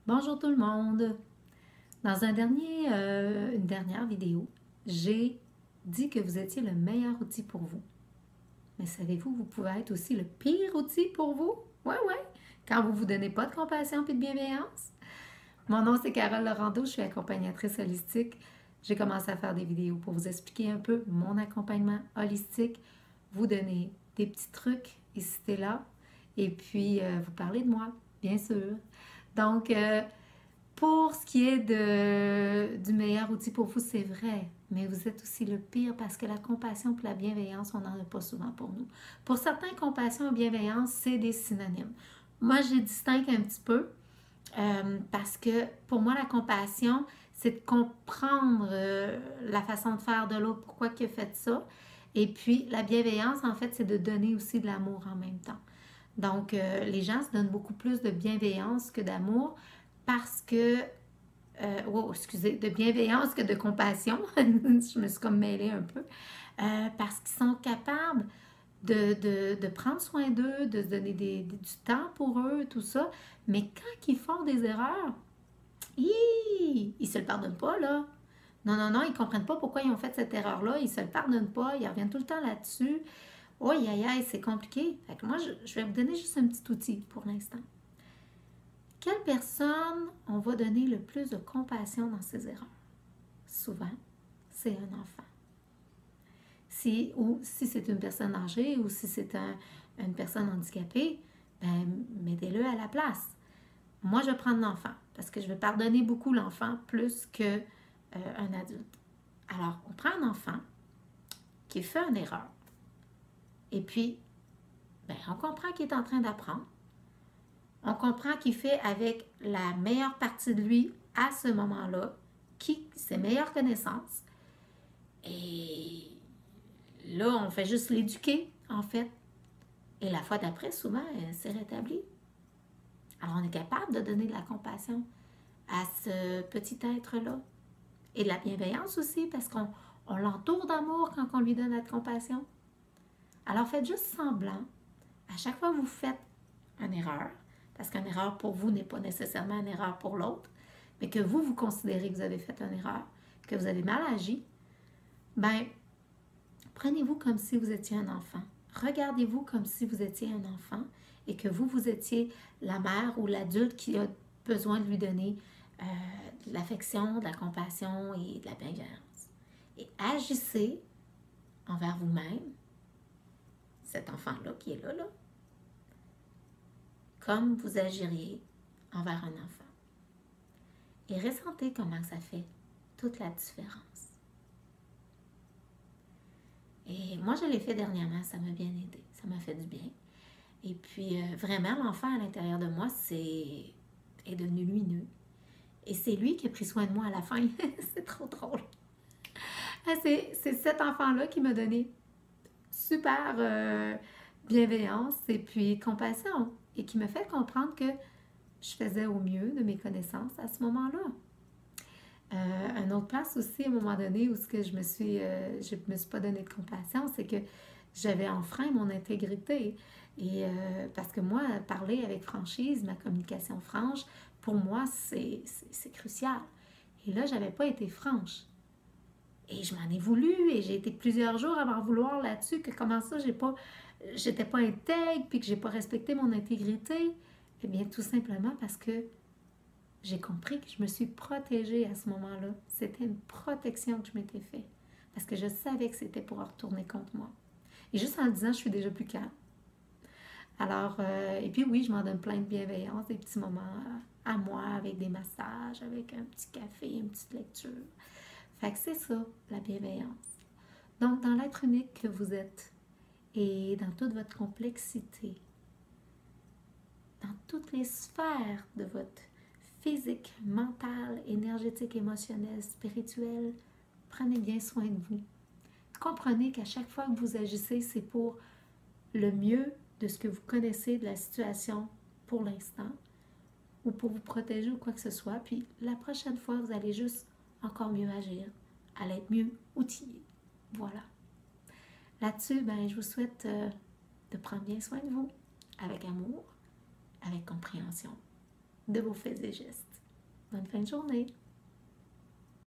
Bonjour tout le monde! Dans une dernière vidéo, j'ai dit que vous étiez le meilleur outil pour vous. Mais savez-vous, vous pouvez être aussi le pire outil pour vous? Ouais, ouais! Quand vous ne vous donnez pas de compassion et de bienveillance. Mon nom, c'est Carole Laurando, je suis accompagnatrice holistique. J'ai commencé à faire des vidéos pour vous expliquer un peu mon accompagnement holistique, vous donner des petits trucs ici et là, et puis vous parler de moi, bien sûr. Donc, pour ce qui est du meilleur outil pour vous, c'est vrai, mais vous êtes aussi le pire parce que la compassion et la bienveillance, on n'en a pas souvent pour nous. Pour certains, compassion et bienveillance, c'est des synonymes. Moi, je les distingue un petit peu parce que pour moi, la compassion, c'est de comprendre la façon de faire de l'autre, pourquoi il a fait ça. Et puis, la bienveillance, en fait, c'est de donner aussi de l'amour en même temps. Donc, les gens se donnent beaucoup plus de bienveillance que d'amour parce que, excusez, de bienveillance que de compassion. Je me suis comme mêlée un peu. Parce qu'ils sont capables de prendre soin d'eux, de se donner du temps pour eux, tout ça. Mais quand ils font des erreurs, ils ne se le pardonnent pas, là. Non, non, non, ils ne comprennent pas pourquoi ils ont fait cette erreur-là. Ils ne se le pardonnent pas. Ils reviennent tout le temps là-dessus. Oh, aïe, aïe, c'est compliqué. Fait que moi, je vais vous donner juste un petit outil pour l'instant. Quelle personne on va donner le plus de compassion dans ses erreurs? Souvent, c'est un enfant. Si c'est une personne âgée ou si c'est une personne handicapée, ben, mettez-le à la place. Moi, je vais prendre l'enfant parce que je vais pardonner beaucoup l'enfant plus qu'un adulte. Alors, on prend un enfant qui fait une erreur. Et puis, ben, on comprend qu'il est en train d'apprendre. On comprend qu'il fait avec la meilleure partie de lui à ce moment-là, ses meilleures connaissances. Et là, on fait juste l'éduquer, en fait. Et la fois d'après, souvent, elle s'est rétablie. Alors, on est capable de donner de la compassion à ce petit être-là. Et de la bienveillance aussi, parce qu'on l'entoure d'amour quand on lui donne de la compassion. Alors, faites juste semblant, à chaque fois que vous faites une erreur, parce qu'une erreur pour vous n'est pas nécessairement une erreur pour l'autre, mais que vous considérez que vous avez fait une erreur, que vous avez mal agi, ben, prenez-vous comme si vous étiez un enfant. Regardez-vous comme si vous étiez un enfant et que vous étiez la mère ou l'adulte qui a besoin de lui donner de l'affection, de la compassion et de la bienveillance. Et agissez envers vous-même, cet enfant-là qui est là, comme vous agiriez envers un enfant. Et ressentez comment ça fait toute la différence. Et moi, je l'ai fait dernièrement, ça m'a bien aidé, ça m'a fait du bien. Et puis, vraiment, l'enfant à l'intérieur de moi est devenu lumineux. Et c'est lui qui a pris soin de moi à la fin. C'est trop drôle. C'est cet enfant-là qui m'a donné super bienveillance et puis compassion et qui me fait comprendre que je faisais au mieux de mes connaissances à ce moment-là. Une autre place aussi, à un moment donné, où je me suis pas donné de compassion, c'est que j'avais enfreint mon intégrité. Et parce que moi, parler avec franchise, ma communication franche, pour moi, c'est crucial. Et là, j'avais pas été franche. Et je m'en ai voulu et j'ai été plusieurs jours à m'en vouloir là-dessus, que comment ça, j'étais pas intègre puis que j'ai pas respecté mon intégrité. Eh bien, tout simplement parce que j'ai compris que je me suis protégée à ce moment-là. C'était une protection que je m'étais faite. Parce que je savais que c'était pour retourner contre moi. Et juste en le disant, je suis déjà plus calme. Alors, et puis oui, je m'en donne plein de bienveillance, des petits moments à moi, avec des massages, avec un petit café, une petite lecture. Fait que c'est ça, la bienveillance. Donc, dans l'être unique que vous êtes et dans toute votre complexité, dans toutes les sphères de votre physique, mentale, énergétique, émotionnelle, spirituelle, prenez bien soin de vous. Comprenez qu'à chaque fois que vous agissez, c'est pour le mieux de ce que vous connaissez de la situation pour l'instant ou pour vous protéger ou quoi que ce soit. Puis la prochaine fois, vous allez juste encore mieux agir, allez être mieux outillé. Voilà. Là-dessus, ben, je vous souhaite de prendre bien soin de vous avec amour, avec compréhension. de vos faits et gestes. Bonne fin de journée!